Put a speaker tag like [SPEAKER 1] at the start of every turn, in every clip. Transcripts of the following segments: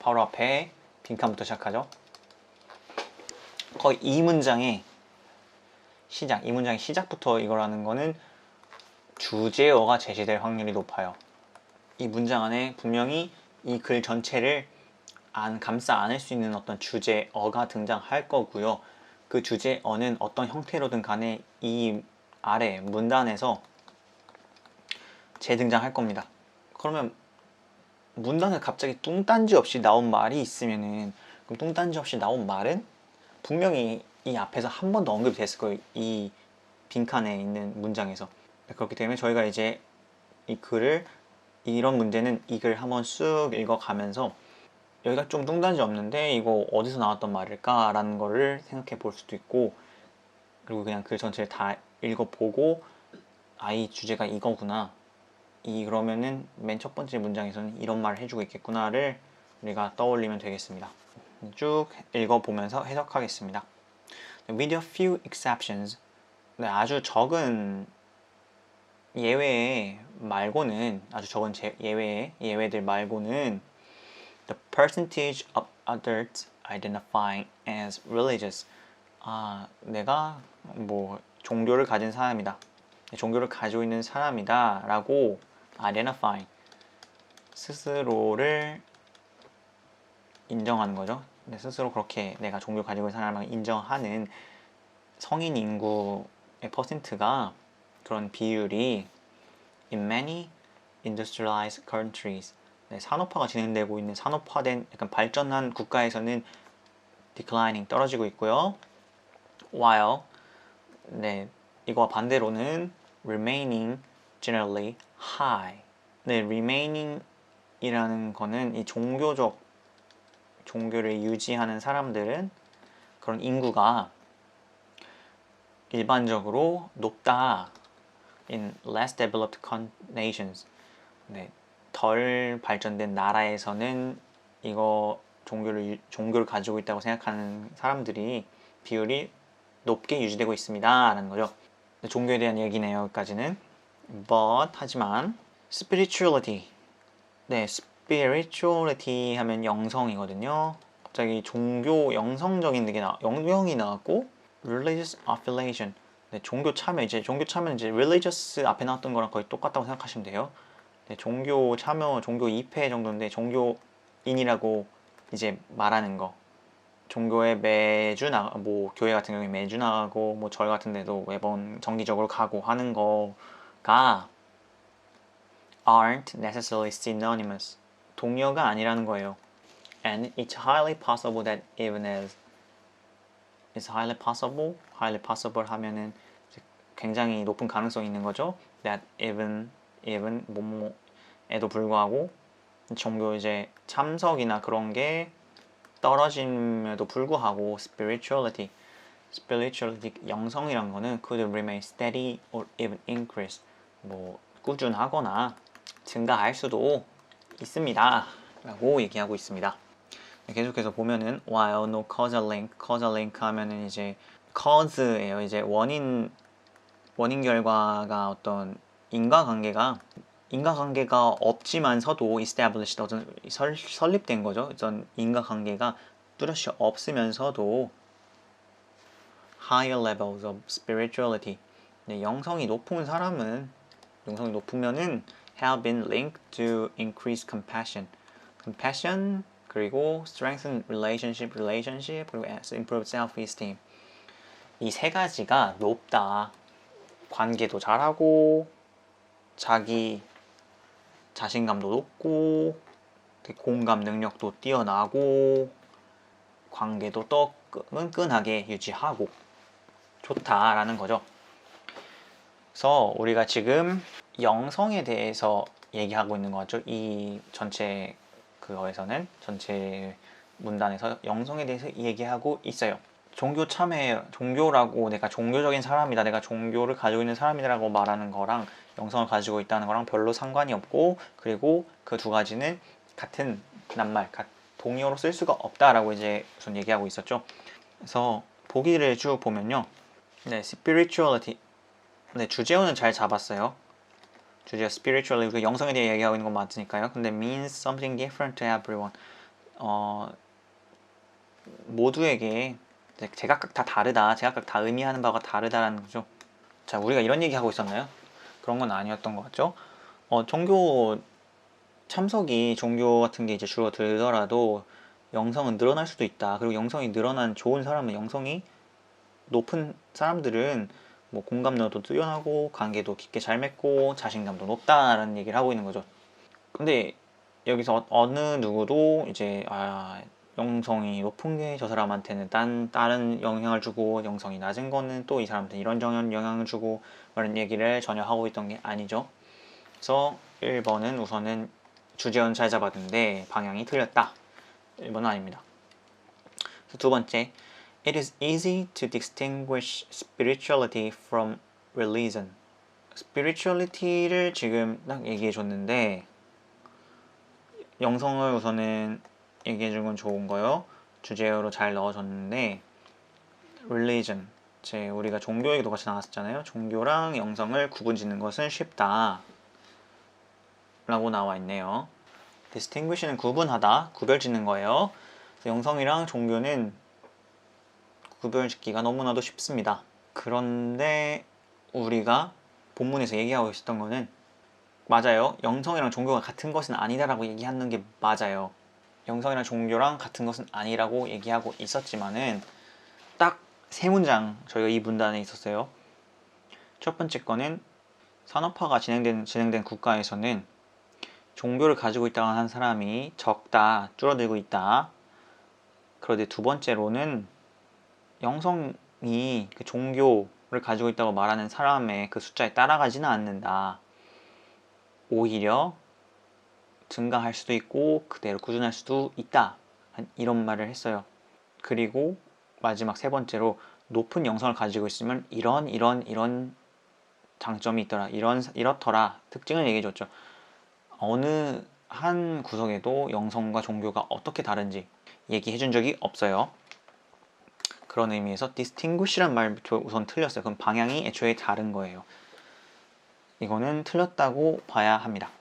[SPEAKER 1] 바로 앞에 빈칸부터 시작하죠. 거의 이 문장의 시작부터 이거라는 거는 주제어가 제시될 확률이 높아요. 이 문장 안에 분명히 이 글 전체를 감싸 안을 수 있는 어떤 주제어가 등장할 거고요. 그 주제어는 어떤 형태로든 간에 이 아래 문단에서 재등장할 겁니다. 그러면 문단에 갑자기 뚱딴지 없이 나온 말이 있으면은, 그럼 뚱딴지 없이 나온 말은 분명히 이 앞에서 한 번 더 언급이 됐을 거예요. 이 빈칸에 있는 문장에서. 그렇기 때문에 저희가 이제 이 글을, 이런 문제는 이 글 한번 쑥 읽어가면서 여기가 좀 뚱딴지 없는데 이거 어디서 나왔던 말일까? 라는 거를 생각해 볼 수도 있고, 그리고 그냥 글 전체를 다 읽어보고 이 주제가 이거구나, 그러면은 맨 첫 번째 문장에서는 이런 말을 해주고 있겠구나를 우리가 떠올리면 되겠습니다. 쭉 읽어보면서 해석하겠습니다. With a few exceptions, 아주 적은 예외 말고는, 예외들 말고는 the percentage of adults identifying as religious, 내가 종교를 가진 사람이다, 종교를 가지고 있는 사람이다 라고 identify, 스스로를 인정하는 거죠. 스스로 그렇게 내가 종교를 가지고 있는 사람을 인정하는 성인 인구의 퍼센트가, 그런 비율이 in many industrialized countries, 산업화가 진행되고 있는 산업화된 약간 발전한 국가에서는 declining, 떨어지고 있고요. while, 이거와 반대로는 remaining generally high. remaining 이라는 거는 이 종교를 유지하는 사람들은, 그런 인구가 일반적으로 높다 in less developed nations, 덜 발전된 나라에서는 이거 종교를 가지고 있다고 생각하는 사람들이 비율이 높게 유지되고 있습니다 라는 거죠. 종교에 대한 얘기네요, 여기까지는. But, 하지만 spirituality, spirituality 하면 영성이거든요. 갑자기 종교 영성이 나왔고, religious affiliation, 종교 참여 이제 religious 앞에 나왔던 거랑 거의 똑같다고 생각하시면 돼요. 종교 참여, 종교 입회 정도인데, 종교인이라고 이제 말하는 거. 종교에 매주 교회 같은 경우에 매주 나가고, 절 같은 데도 매번 정기적으로 가고 하는 거가 aren't necessarily synonymous, 동료가 아니라는 거예요. And it's highly possible that even as, it's highly possible 하면은 굉장히 높은 가능성이 있는 거죠. That even 뭐뭐에도 불구하고 종교 이제 참석이나 그런 게 떨어짐에도 불구하고 spirituality 영성이란 거는 could remain steady or even increase, 꾸준하거나 증가할 수도 있습니다 라고 얘기하고 있습니다. 계속해서 보면은 while no causal link 하면은 이제 cause예요. 이제 원인 결과가 어떤 인과관계가 없지만서도 established, 설립된 거죠. 어떤 인과관계가 뚜렷이 없으면서도 higher levels of spirituality, 영성이 높으면은 have been linked to increased compassion, 그리고 strengthen relationship, 그리고 improve self-esteem. 이 세 가지가 높다, 관계도 잘하고 자기 자신감도 높고 공감 능력도 뛰어나고 관계도 더 끈끈하게 유지하고 좋다라는 거죠. 그래서 우리가 지금 영성에 대해서 얘기하고 있는 것 같죠. 이 전체 전체 문단에서 영성에 대해서 얘기하고 있어요. 종교라고 내가 종교적인 사람이다, 내가 종교를 가지고 있는 사람이라고 말하는 거랑 영성을 가지고 있다는 거랑 별로 상관이 없고, 그리고 그 두 가지는 같은 낱말, 동의어로 쓸 수가 없다라고 이제 우선 얘기하고 있었죠. 그래서 보기를 쭉 보면요, spirituality, 주제어는 잘 잡았어요. 주제어 spirituality, 영성에 대해 얘기하고 있는 건 맞으니까요. 근데 means something different to everyone, 모두에게 제각각 다 다르다, 제각각 다 의미하는 바가 다르다라는 거죠. 자, 우리가 이런 얘기 하고 있었나요? 그런 건 아니었던 것 같죠? 종교 참석이 종교 같은 게 이제 줄어들더라도 영성은 늘어날 수도 있다. 그리고 영성이 늘어난 좋은 사람은, 영성이 높은 사람들은 뭐 공감력도 뛰어나고 관계도 깊게 잘 맺고 자신감도 높다라는 얘기를 하고 있는 거죠. 근데 여기서 어느 누구도 이제 영성이 높은 게 저 사람한테는 다른 영향을 주고, 영성이 낮은 거는 또 이 사람한테 이런 영향을 주고, 그런 얘기를 전혀 하고 있던 게 아니죠. 그래서 1번은 우선은 주제원 잘 잡았는데 방향이 틀렸다. 1번은 아닙니다. 두 번째, It is easy to distinguish spirituality from religion. spirituality를 지금 딱 얘기해 줬는데, 영성을 우선은 얘기해 준 건 좋은 거요. 주제어로 잘 넣어줬는데, religion, 우리가 종교 얘기도 같이 나왔었잖아요. 종교랑 영성을 구분 짓는 것은 쉽다 라고 나와 있네요. distinguish는 구분하다, 구별 짓는 거예요. 영성이랑 종교는 구별 짓기가 너무나도 쉽습니다. 그런데 우리가 본문에서 얘기하고 있었던 거는, 맞아요, 영성이랑 종교가 같은 것은 아니다라고 얘기하는 게 맞아요. 영성이랑 종교랑 같은 것은 아니라고 얘기하고 있었지만은 딱 세 문장 저희가 이 문단에 있었어요. 첫 번째 거는 산업화가 진행된 국가에서는 종교를 가지고 있다고 하는 사람이 적다, 줄어들고 있다. 그런데 두 번째로는 영성이 그 종교를 가지고 있다고 말하는 사람의 그 숫자에 따라가지는 않는다. 오히려 증가할 수도 있고 그대로 꾸준할 수도 있다. 이런 말을 했어요. 그리고 마지막 세 번째로, 높은 영성을 가지고 있으면 이런 장점이 있더라, 이렇더라, 특징을 얘기해 줬죠. 어느 한 구석에도 영성과 종교가 어떻게 다른지 얘기해 준 적이 없어요. 그런 의미에서 distinguish란 말 우선 틀렸어요. 그럼 방향이 애초에 다른 거예요. 이거는 틀렸다고 봐야 합니다.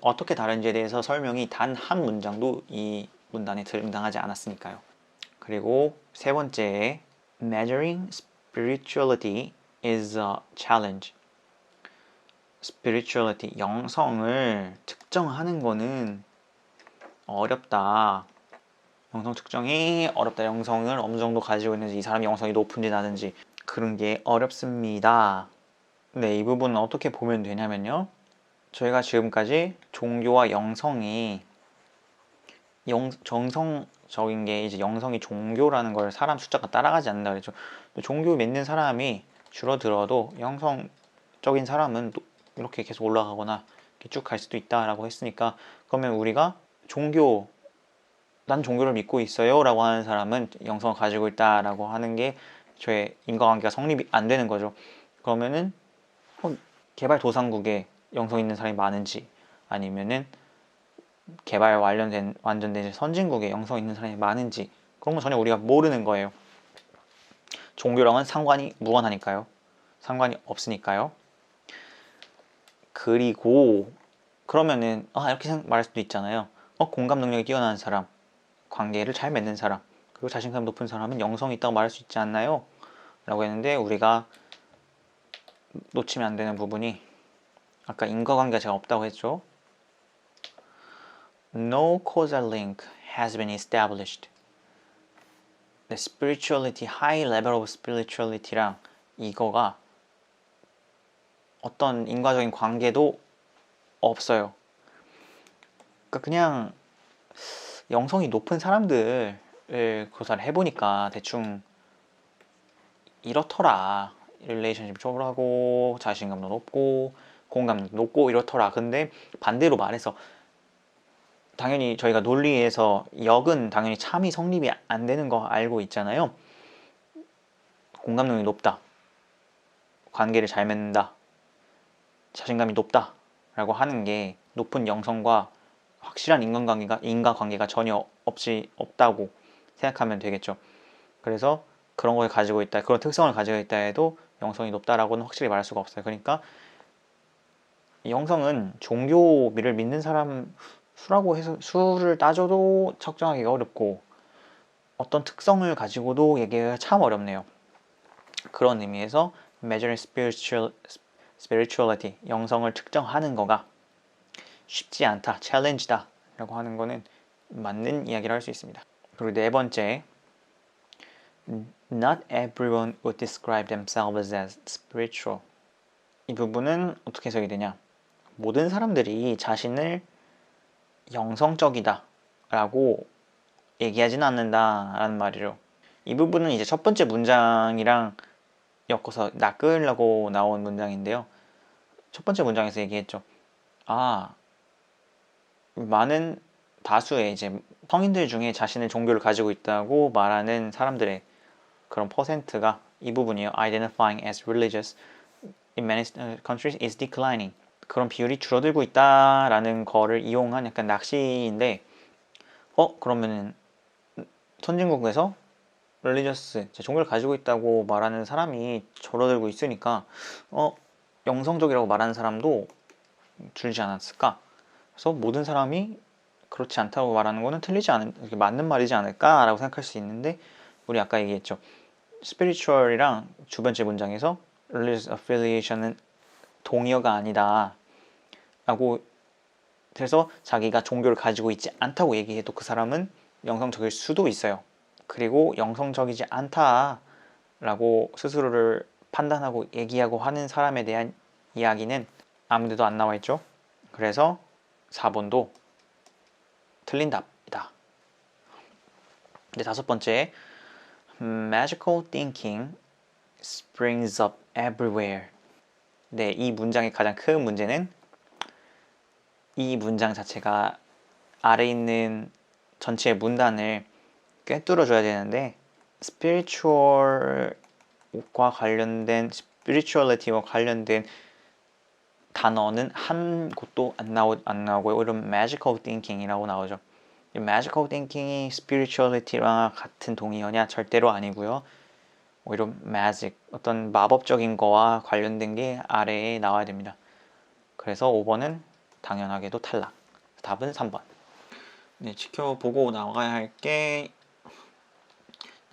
[SPEAKER 1] 어떻게 다른지에 대해서 설명이 단 한 문장도 이 문단에 등장하지 않았으니까요. 그리고 세 번째, measuring spirituality is a challenge. spirituality, 영성을 측정하는 거는 어렵다. 영성 측정이 어렵다. 영성을 어느 정도 가지고 있는지, 이 사람이 영성이 높은지 낮은지, 그런 게 어렵습니다. 네, 이 부분은 어떻게 보면 되냐면요, 저희가 지금까지 종교와 영성이 정성적인 게 이제 영성이 종교라는 걸 사람 숫자가 따라가지 않는다 그랬죠. 종교 믿는 사람이 줄어들어도 영성적인 사람은 이렇게 계속 올라가거나 쭉 갈 수도 있다라고 했으니까, 그러면 우리가 난 종교를 믿고 있어요 라고 하는 사람은 영성을 가지고 있다라고 하는 게 저의 인과관계가 성립이 안 되는 거죠. 그러면은 개발도상국에 영성 있는 사람이 많은지, 아니면은 개발 완전된 선진국에 영성 있는 사람이 많은지, 그런 건 전혀 우리가 모르는 거예요. 종교랑은 상관이 무관하니까요. 상관이 없으니까요. 그리고 그러면은 이렇게 말할 수도 있잖아요. 공감 능력이 뛰어난 사람, 관계를 잘 맺는 사람, 그리고 자신감 높은 사람은 영성이 있다고 말할 수 있지 않나요? 라고 했는데, 우리가 놓치면 안 되는 부분이, 아까 인과관계가 제가 없다고 했죠. No causal link has been established. The spirituality, high level of spirituality랑 이거가 어떤 인과적인 관계도 없어요. 그러니까 그냥 영성이 높은 사람들을 조사를 해보니까 대충 이렇더라. 릴레이션십 좁하고 자신감도 높고 공감도 높고 이렇더라. 근데 반대로 말해서, 당연히 저희가 논리에서 역은 당연히 참이 성립이 안 되는 거 알고 있잖아요. 공감 능력이 높다, 관계를 잘 맺는다, 자신감이 높다 라고 하는 게 높은 영성과 확실한 인과관계가 전혀 없다고 생각하면 되겠죠. 그래서 그런 걸 가지고 있다, 그런 특성을 가지고 있다 해도 영성이 높다라고는 확실히 말할 수가 없어요. 그러니까 영성은 종교를 믿는 사람 수라고 해서 수를 따져도 측정하기가 어렵고 어떤 특성을 가지고도 얘기하기가 참 어렵네요. 그런 의미에서 measuring spirituality, 영성을 측정하는 거가 쉽지 않다, challenge다 라고 하는 거는 맞는 이야기를 할 수 있습니다. 그리고 네 번째, not everyone would describe themselves as spiritual. 이 부분은 어떻게 해석이 되냐? 모든 사람들이 자신을 영성적이다 라고 얘기하지는 않는다라는 말이죠. 이 부분은 이제 첫 번째 문장이랑 엮어서 낚으려고 나온 문장인데요. 첫 번째 문장에서 얘기했죠. 많은 다수의 이제 성인들 중에 자신의 종교를 가지고 있다고 말하는 사람들의 그런 퍼센트가 이 부분이에요. Identifying as religious in many countries is declining. 그런 비율이 줄어들고 있다라는 거를 이용한 약간 낚시인데, 그러면은 선진국에서 religious, 종교를 가지고 있다고 말하는 사람이 줄어들고 있으니까 영성적이라고 말하는 사람도 줄지 않았을까? 그래서 모든 사람이 그렇지 않다고 말하는 거는 맞는 말이지 않을까라고 생각할 수 있는데, 우리 아까 얘기했죠. spiritual이랑 두 번째 문장에서 religious affiliation은 동의어가 아니다 라고, 그래서 자기가 종교를 가지고 있지 않다고 얘기해도 그 사람은 영성적일 수도 있어요. 그리고 영성적이지 않다라고 스스로를 판단하고 얘기하고 하는 사람에 대한 이야기는 아무 데도 안 나와 있죠. 그래서 4번도 틀린 답이다. 다섯 번째, magical thinking springs up everywhere. 네, 이 문장의 가장 큰 문제는 이 문장 자체가 아래 있는 전체 문단을 꿰뚫어 줘야 되는데, spirituality와 관련된 단어는 한 곳도 안 나오고요. 이런 magical thinking이라고 나오죠. 이 magical thinking이 spirituality랑 같은 동의어냐? 절대로 아니고요. 오히려 magic, 어떤 마법적인 거와 관련된 게 아래에 나와야 됩니다. 그래서 5번은 당연하게도 탈락. 답은 3번. 네, 지켜보고 나가야 할 게,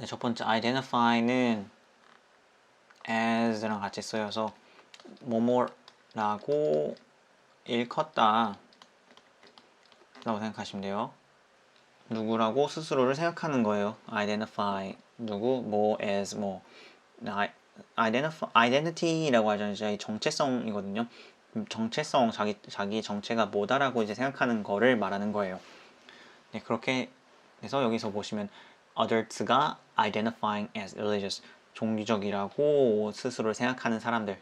[SPEAKER 1] 첫 번째 identify는 as랑 같이 쓰여서 뭐뭐라고 일컫다 라고 생각하시면 돼요. 누구라고 스스로를 생각하는 거예요. identify, 누구, 뭐, as, 뭐. identity라고 하잖아요. 이제 정체성이거든요. 정체성, 자기 정체가 뭐다라고 이제 생각하는 거를 말하는 거예요. 네, 그렇게 해서 여기서 보시면 adults가 identifying as religious, 종교적이라고 스스로를 생각하는 사람들이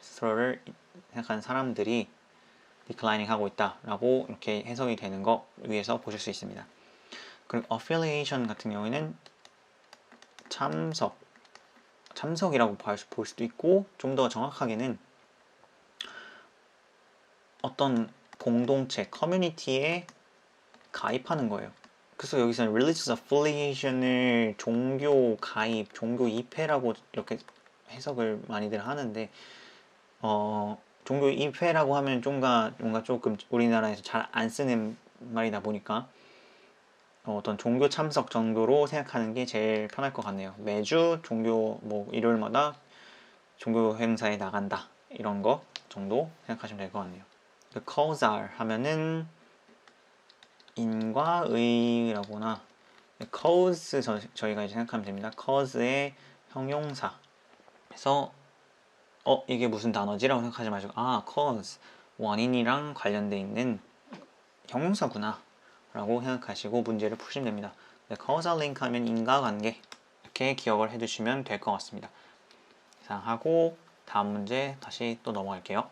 [SPEAKER 1] declining 하고 있다라고 이렇게 해석이 되는 거 위에서 보실 수 있습니다. 그리고 affiliation 같은 경우에는 참석이라고 볼 수도 있고, 좀 더 정확하게는 어떤 공동체, 커뮤니티에 가입하는 거예요. 그래서 여기서는 religious affiliation을 종교 가입, 종교 입회라고 이렇게 해석을 많이들 하는데, 종교 입회라고 하면 뭔가 조금 우리나라에서 잘 안 쓰는 말이다 보니까 어떤 종교 참석 정도로 생각하는 게 제일 편할 것 같네요. 매주 일요일마다 종교 행사에 나간다, 이런 거 정도 생각하시면 될 것 같네요. causal 하면은 인과 의라거나, cause 저희가 이제 생각하면 됩니다. cause의 형용사. 그래서 이게 무슨 단어지라고 생각하지 마시고, cause, 원인이랑 관련돼 있는 형용사구나 라고 생각하시고 문제를 푸시면 됩니다. causal link 하면 인과관계, 이렇게 기억을 해두시면 될 것 같습니다. 이상 하고 다음 문제 다시 또 넘어갈게요.